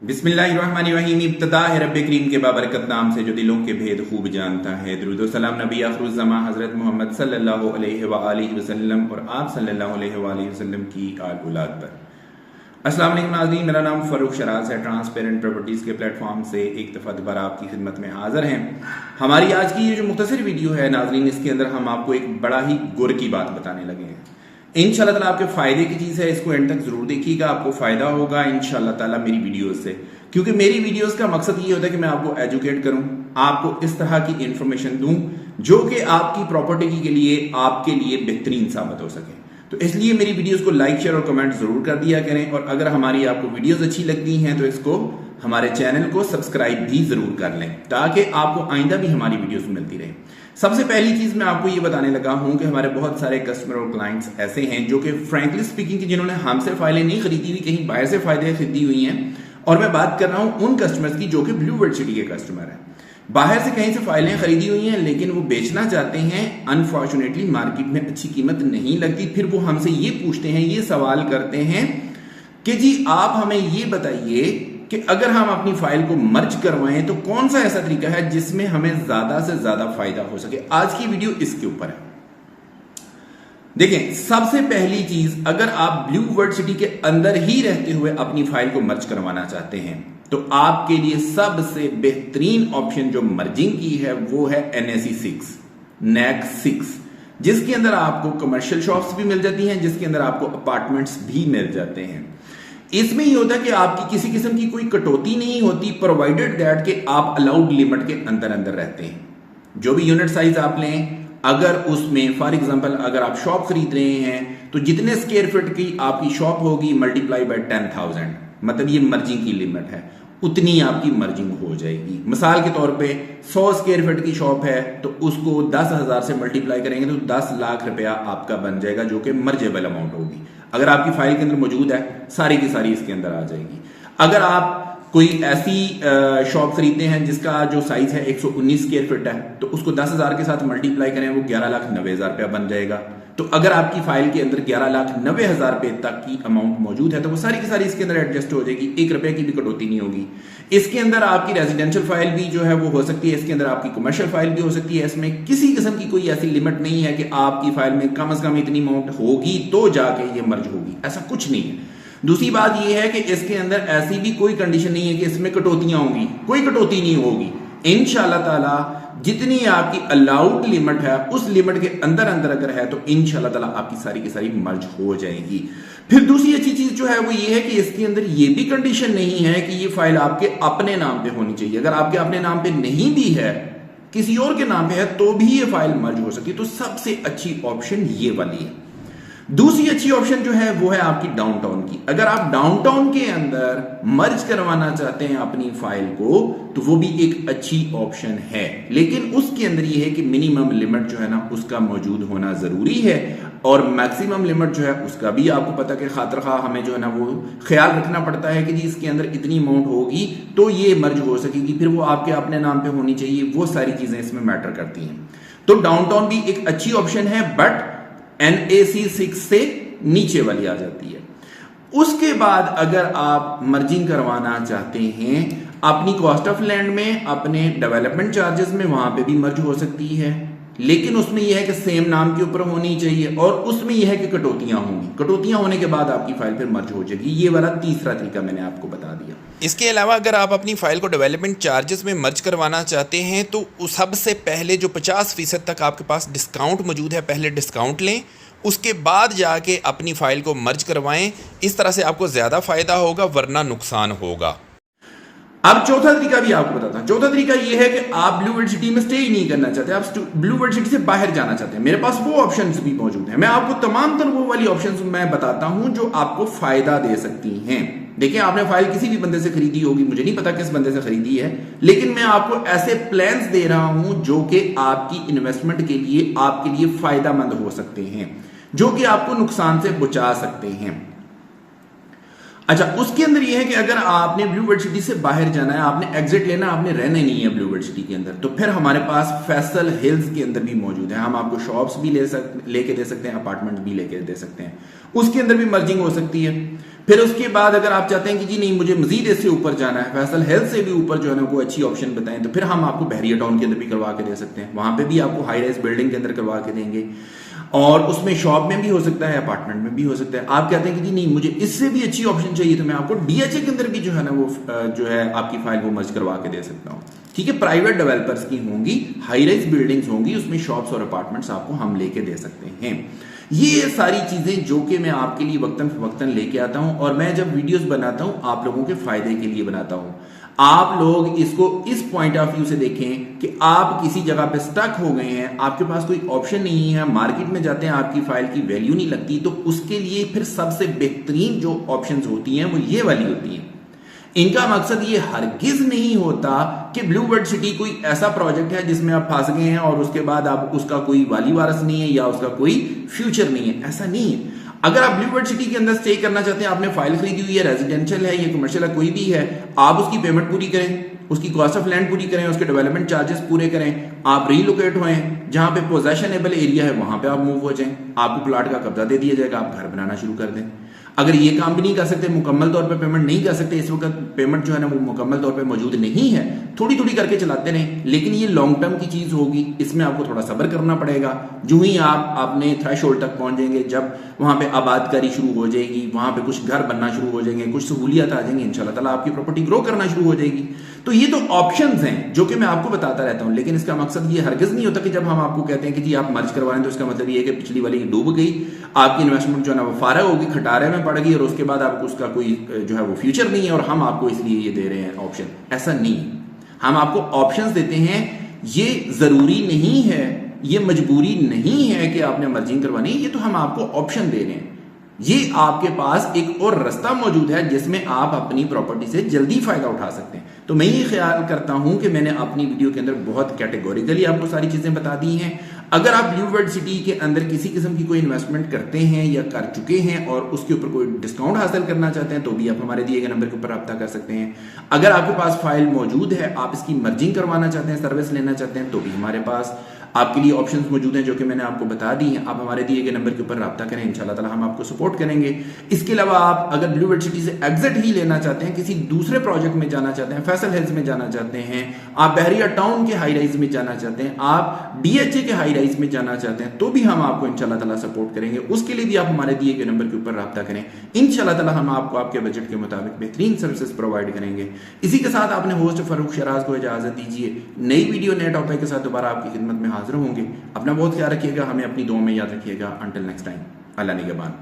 बिस्मिल्लाहिर्रहमानिर्रहीम। इब्तिदा है रब्बे करीम के बाबरकत नाम से जो दिलों के भेद खूब जानता है। दुरूद व सलाम नबी आखिरुज़्ज़मा हज़रत मोहम्मद सल्लल्लाहु अलैहि वसल्लम और आप सल्लल्लाहु अलैहि वसल्लम की आल औलाद पर। अस्सलाम वालेकुम नाज़रीन, मेरा नाम फ़ारूक शराज है। ट्रांसपेरेंट प्रॉपर्टीज़ के प्लेटफॉर्म से एक दफ़ा दोबारा आपकी खिदमत में हाज़िर हैं। हमारी आज की ये जो मुख्तसर वीडियो है नाज़रीन, इसके अंदर हम आपको एक बड़ा ही गुर की बात बताने लगे हैं। इंशाल्लाह ताला आपके फायदे की चीज है, इसको एंड तक जरूर देखिएगा, आपको फायदा होगा इंशाल्लाह ताला मेरी वीडियोस से। क्योंकि मेरी वीडियोस का मकसद ये होता है कि मैं आपको एजुकेट करूं, आपको इस तरह की इंफॉर्मेशन दूं जो कि आपकी प्रॉपर्टी के लिए आपके लिए बेहतरीन साबित हो सके। तो इसलिए मेरी वीडियोस को लाइक शेयर और कमेंट जरूर कर दिया करें, और अगर हमारी आपको वीडियोस अच्छी लगती हैं तो इसको हमारे चैनल को सब्सक्राइब भी जरूर कर लें ताकि आपको आइंदा भी हमारी वीडियोस मिलती रहे। सबसे पहली चीज मैं आपको ये बताने लगा हूं कि हमारे बहुत सारे कस्टमर और क्लाइंट्स ऐसे हैं जो कि फ्रैंकली स्पीकिंग जिन्होंने हमसे फाइलें नहीं खरीदी हुई, कहीं बाहर से फाइलें खरीदी हुई हैं, और मैं बात कर रहा हूं उन कस्टमर्स की जो कि ब्लू वर्ल्ड सिटी के कस्टमर हैं। बाहर से कहीं से फाइलें खरीदी हुई हैं लेकिन वो बेचना चाहते हैं, अनफॉर्चुनेटली मार्केट में अच्छी कीमत नहीं लगती। फिर वो हमसे ये पूछते हैं, ये सवाल करते हैं कि जी आप हमें ये बताइए कि अगर हम अपनी फाइल को मर्ज करवाएं तो कौन सा ऐसा तरीका है जिसमें हमें ज्यादा से ज्यादा फायदा हो सके। आज की वीडियो इसके ऊपर है। देखें, सबसे पहली चीज, अगर आप ब्लू वर्ल्ड सिटी के अंदर ही रहते हुए अपनी फाइल को मर्ज करवाना चाहते हैं तो आपके लिए सबसे बेहतरीन ऑप्शन जो मर्जिंग की है वो है NAC 6 NAC 6, जिसके अंदर आपको कमर्शियल शॉप्स भी मिल जाती हैं, जिसके अंदर आपको अपार्टमेंट्स भी मिल जाते हैं। इसमें यह होता है कि आपकी किसी किस्म की कोई कटौती नहीं होती, प्रोवाइडेड दैट कि आप अलाउड लिमिट के अंदर अंदर रहते हैं। जो भी यूनिट साइज आप लें, अगर उसमें फॉर एग्जांपल अगर आप शॉप खरीद रहे हैं तो जितने स्क्वायर फीट की आपकी शॉप होगी मल्टीप्लाई बाय 10,000, मतलब ये मर्जिंग की लिमिट है, उतनी आपकी मर्जिंग हो जाएगी। मिसाल के तौर पे 100 स्क्वायर फीट की शॉप है तो उसको 10,000 से मल्टीप्लाई करेंगे तो 10 लाख रुपया आपका बन जाएगा, जो कि मर्जेबल अमाउंट होगी। अगर आपकी फाइल के अंदर मौजूद है सारी की सारी इसके अंदर आ जाएगी। अगर आप कोई ऐसी शॉप खरीदते हैं जिसका जो साइज है 119 स्क्वायर फीट है तो उसको 10,000 के साथ मल्टीप्लाई करें, वो 11,90,000 रुपया बन जाएगा। तो अगर आपकी फाइल के अंदर 11,90,000 रुपए तक की अमाउंट मौजूद है तो वो सारी की सारी इसके अंदर एडजस्ट हो जाएगी, 1 रुपए की भी कटौती नहीं होगी। इसके अंदर आपकी रेजिडेंशियल फाइल भी जो है वो हो सकती है, इसके अंदर आपकी कमर्शियल फाइल भी हो सकती है। इसमें किसी किस्म की कोई ऐसी लिमिट नहीं है कि आपकी फाइल में कम से कम इतनी अमाउंट होगी तो जाके ये मर्ज होगी, ऐसा कुछ नहीं है। दूसरी बात यह है कि इसके अंदर ऐसी भी कोई कंडीशन नहीं है कि इसमें कटौतियां होंगी, कोई कटौती नहीं होगी। इंशाल्लाह ताला जितनी आपकी अलाउड लिमिट है उस लिमिट के अंदर अंदर अगर है तो इंशाल्लाह ताला आपकी सारी की सारी मर्ज हो जाएगी। फिर दूसरी अच्छी चीज जो है वो ये है कि इसके अंदर ये भी कंडीशन नहीं है कि ये फाइल आपके अपने नाम पे होनी चाहिए। अगर आपके अपने नाम पे नहीं भी है, किसी और के नाम पे है, तो भी ये फाइल मर्ज हो सकती है। तो सबसे अच्छी ऑप्शन ये वाली है। दूसरी अच्छी ऑप्शन जो है वो है आपकी डाउनटाउन की। अगर आप डाउनटाउन के अंदर मर्ज करवाना चाहते हैं अपनी फाइल को तो वो भी एक अच्छी ऑप्शन है, लेकिन उसके अंदर ये है कि मिनिमम लिमिट जो है ना उसका मौजूद होना जरूरी है, और मैक्सिमम लिमिट जो है उसका भी आपको पता कि खातिर खा हमें जो है ना वो ख्याल रखना पड़ता है कि जी इसके अंदर इतनी अमाउंट होगी तो ये मर्ज हो सकेगी, फिर वो आपके अपने नाम पे होनी चाहिए। वो सारी चीजें इसमें मैटर करती हैं। तो डाउनटाउन भी एक अच्छी ऑप्शन है, बट NAC 6 से नीचे वाली आ जाती है। उसके बाद अगर आप मर्जिंग करवाना चाहते हैं अपनी कॉस्ट ऑफ लैंड में, अपने डेवलपमेंट चार्जेस में, वहां पे भी मर्ज हो सकती है, लेकिन उसमें यह है कि सेम नाम के ऊपर होनी चाहिए, और उसमें यह है कि कटौतियां होंगी। कटौतियां होने के बाद आपकी फाइल फिर मर्ज हो जाएगी। ये वाला तीसरा तरीका मैंने आपको बता दिया। इसके अलावा अगर आप अपनी फाइल को डेवलपमेंट चार्जेस में मर्ज करवाना चाहते हैं तो सबसे पहले जो 50% तक आपके पास डिस्काउंट मौजूद है, पहले डिस्काउंट लें, उसके बाद जाके अपनी फाइल को मर्ज करवाएं। इस तरह से आपको ज़्यादा फ़ायदा होगा, वरना नुकसान होगा। अब चौथा तरीका भी आपको बताता हूं। चौथा तरीका यह है कि आप ब्लू वर्ल्ड सिटी में स्टे ही नहीं करना चाहते, आप ब्लू वर्ल्ड सिटी से बाहर जाना चाहते हैं। मेरे पास वो ऑप्शंस भी मौजूद हैं। मैं आपको तमाम तर वो वाली ऑप्शंस मैं बताता हूं जो आपको फायदा दे सकती हैं। देखिए, आपने फाइल किसी भी बंदे से खरीदी होगी, मुझे नहीं पता किस बंदे से खरीदी है, लेकिन मैं आपको ऐसे प्लान्स दे रहा हूं जो कि आपकी इन्वेस्टमेंट के लिए आपके लिए फायदामंद हो सकते हैं, जो कि आपको नुकसान से बचा सकते हैं। अच्छा, उसके अंदर यह है कि अगर आपने ब्लू वर्ल्ड सिटी से बाहर जाना है, आपने एग्जिट लेना, आपने रहना नहीं है ब्लू वर्ल्ड सिटी के अंदर, तो फिर हमारे पास फैसल हिल्स के अंदर भी मौजूद है। हम आपको शॉप्स भी लेके दे सकते हैं, अपार्टमेंट भी लेके दे सकते हैं। उसके अंदर भी मर्जिंग हो सकती है। फिर उसके बाद अगर आप चाहते हैं कि जी नहीं मुझे मजीद इससे ऊपर जाना है, फैसल हेल्थ से भी ऊपर जो है ना कोई अच्छी ऑप्शन बताएं, तो फिर हम आपको बहरिया टाउन के अंदर भी करवा के दे सकते हैं। वहां पे भी आपको हाई राइज बिल्डिंग के अंदर करवा के देंगे, और उसमें शॉप में भी हो सकता है, अपार्टमेंट में भी हो सकता है। आप कहते हैं कि जी नहीं मुझे इससे भी अच्छी ऑप्शन चाहिए, तो मैं आपको डीएचए के अंदर भी जो है ना वो जो है आपकी फाइल वो मर्ज करवा के दे सकता हूँ। ठीक है, प्राइवेट डेवलपर्स की होंगी, हाई राइज बिल्डिंग्स होंगी, उसमें शॉप्स और अपार्टमेंट्स आपको हम लेके दे सकते हैं। ये सारी चीजें जो कि मैं आपके लिए वक्तन फवक्तन लेके आता हूं, और मैं जब वीडियोस बनाता हूं आप लोगों के फायदे के लिए बनाता हूं। आप लोग इसको इस पॉइंट ऑफ व्यू से देखें कि आप किसी जगह पे स्टक हो गए हैं, आपके पास कोई ऑप्शन नहीं है, मार्केट में जाते हैं आपकी फाइल की वैल्यू नहीं लगती, तो उसके लिए फिर सबसे बेहतरीन जो ऑप्शंस होती हैं वो ये वाली होती हैं। इनका मकसद ये हरगिज नहीं होता कि ब्लू वर्ड सिटी कोई ऐसा प्रोजेक्ट है जिसमें आप फंस गए हैं और उसके बाद आप उसका कोई वाली वारस नहीं है या उसका कोई फ्यूचर नहीं है, ऐसा नहीं है। अगर आप ब्लू वर्ड सिटी के अंदर स्टे करना चाहते हैं, आपने फाइल खरीदी हुई है, रेजिडेंशियल है या कमर्शियल है, कोई भी है, आप उसकी पेमेंट पूरी करें, उसकी कॉस्ट ऑफ लैंड पूरी करें, उसके डेवलपमेंट चार्जेस पूरे करें, आप रीलोकेट होएं, जहां पे पोजेशनेबल एरिया है वहां पे आप मूव हो जाएं, आपको प्लाट का कब्जा दे दिया जाएगा, आप घर बनाना शुरू कर दें। अगर ये काम भी नहीं कर सकते, मुकम्मल तौर पे पेमेंट नहीं कर सकते, इस वक्त पेमेंट जो है ना वो मुकम्मल तौर पे मौजूद नहीं है, थोड़ी थोड़ी करके चलाते रहें, लेकिन ये लॉन्ग टर्म की चीज होगी, इसमें आपको थोड़ा सब्र करना पड़ेगा। जो ही आप अपने थ्रेशोल्ड तक पहुंच जाएंगे, जब वहां पे आबादकारी शुरू हो जाएगी, वहां पे कुछ घर बनना शुरू हो जाएंगे, कुछ सहूलियत आ जाएंगी, इंशाल्लाह ताला आपकी प्रॉपर्टी ग्रो करना शुरू हो जाएगी। तो ये तो ऑप्शंस हैं जो कि मैं आपको बताता रहता हूं, लेकिन इसका मकसद ये हरगिज नहीं होता कि जब हम आपको कहते हैं कि जी आप मर्ज करवाएं तो इसका मतलब ये है कि पिछली वाली डूब गई, आपकी इन्वेस्टमेंट जो है ना वो फारग होगी, खटारे में पड़ गई, और उसके बाद आपको उसका कोई जो है वो फ्यूचर नहीं है और हम आपको इसलिए ये दे रहे हैं ऑप्शन। ऐसा नहीं है, हम आपको ऑप्शंस देते हैं। ये जरूरी नहीं है, ये मजबूरी नहीं है कि आपने मर्जिंग करवानी है, ये तो हम आपको ऑप्शन दे रहे हैं। ये आपके पास एक और रास्ता मौजूद है जिसमें आप अपनी प्रॉपर्टी से जल्दी फायदा उठा सकते हैं। तो मैं ये ख्याल करता हूं कि मैंने अपनी वीडियो के अंदर बहुत कैटेगोरिकली आपको सारी चीजें बता दी हैं। अगर आप ब्लू वर्ड सिटी के अंदर किसी किस्म की कोई इन्वेस्टमेंट करते हैं या कर चुके हैं और उसके ऊपर कोई डिस्काउंट हासिल करना चाहते हैं, तो भी आप हमारे दिए गए नंबर के ऊपर रब्ता कर सकते हैं। अगर आपके पास फाइल मौजूद है, आप इसकी मर्जिंग करवाना चाहते हैं, सर्विस लेना चाहते हैं, तो भी हमारे पास आपके लिए ऑप्शंस मौजूद हैं जो कि मैंने आपको बता दी हैं। आप हमारे दिए गए नंबर के ऊपर रब्ता करें, इंशाल्लाह ताला हम आपको सपोर्ट करेंगे। इसके अलावा आप अगर ब्लू वर्ड सिटी से एग्जिट ही लेना चाहते हैं, किसी दूसरे प्रोजेक्ट में जाना चाहते हैं, फैसल हिल्स में जाना चाहते हैं, आप बहरिया टाउन के हाई राइज में जाना चाहते हैं, आप डीएचए के हाई राइज में जाना चाहते हैं, तो भी हम आपको इंशाल्लाह ताला सपोर्ट करेंगे। उसके लिए भी आप हमारे दिए गए नंबर के ऊपर रब्ता करें, इंशाल्लाह ताला हम आपको आपके बजट के मुताबिक बेहतरीन सर्विसेज प्रोवाइड करेंगे। इसी के साथ आपने होस्ट फारूक शराज को इजाजत दीजिए। नई वीडियो नए टॉपिक के साथ दोबारा आपकी खिदमत में हाजिर होंगे। अपना बहुत ख्याल रखिएगा, हमें अपनी दुआ में याद रखिएगा। अंटिल नेक्स्ट टाइम, अल्लाह निगहबान।